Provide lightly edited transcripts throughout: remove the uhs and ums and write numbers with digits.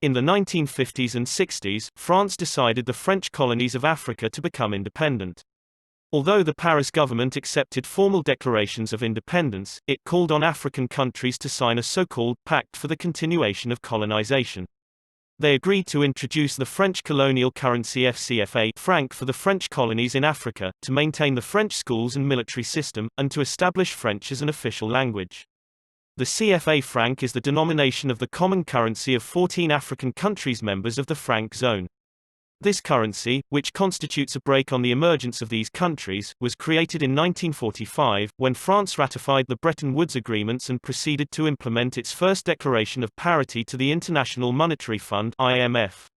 In the 1950s and 60s, France decided the French colonies of Africa to become independent. Although the Paris government accepted formal declarations of independence, it called on African countries to sign a so-called Pact for the Continuation of Colonization. They agreed to introduce the French colonial currency FCFA franc for the French colonies in Africa, to maintain the French schools and military system, and to establish French as an official language. The CFA franc is the denomination of the common currency of 14 African countries members of the franc zone. This currency, which constitutes a brake on the emergence of these countries, was created in 1945, when France ratified the Bretton Woods agreements and proceeded to implement its first declaration of parity to the International Monetary Fund (IMF).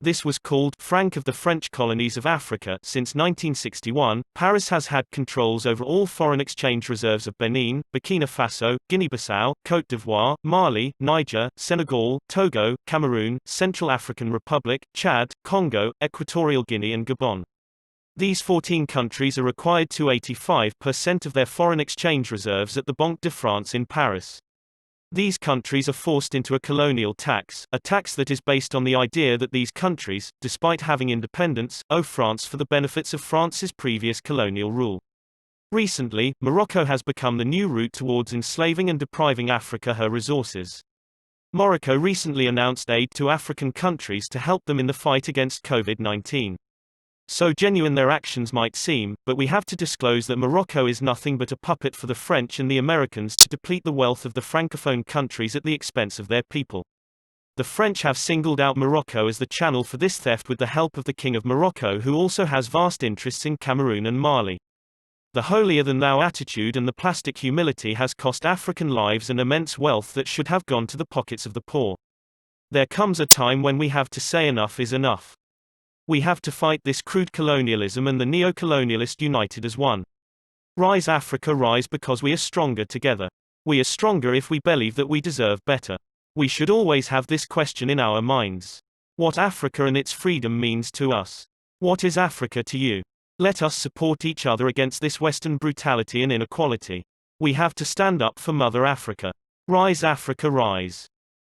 This was called Franc of the French Colonies of Africa. Since 1961, Paris has had controls over all foreign exchange reserves of Benin, Burkina Faso, Guinea-Bissau, Côte d'Ivoire, Mali, Niger, Senegal, Togo, Cameroon, Central African Republic, Chad, Congo, Equatorial Guinea and Gabon. These 14 countries are required to 85% of their foreign exchange reserves at the Banque de France in Paris. These countries are forced into a colonial tax, a tax that is based on the idea that these countries, despite having independence, owe France for the benefits of France's previous colonial rule. Recently, Morocco has become the new route towards enslaving and depriving Africa her resources. Morocco recently announced aid to African countries to help them in the fight against COVID-19. So genuine their actions might seem, but we have to disclose that Morocco is nothing but a puppet for the French and the Americans to deplete the wealth of the francophone countries at the expense of their people. The French have singled out Morocco as the channel for this theft with the help of the King of Morocco, who also has vast interests in Cameroon and Mali. The holier-than-thou attitude and the plastic humility has cost African lives and immense wealth that should have gone to the pockets of the poor. There comes a time when we have to say enough is enough. We have to fight this crude colonialism and the neo-colonialist united as one. Rise Africa, rise, because we are stronger together. We are stronger if we believe that we deserve better. We should always have this question in our minds. What Africa and its freedom means to us. What is Africa to you? Let us support each other against this Western brutality and inequality. We have to stand up for Mother Africa. Rise Africa, rise.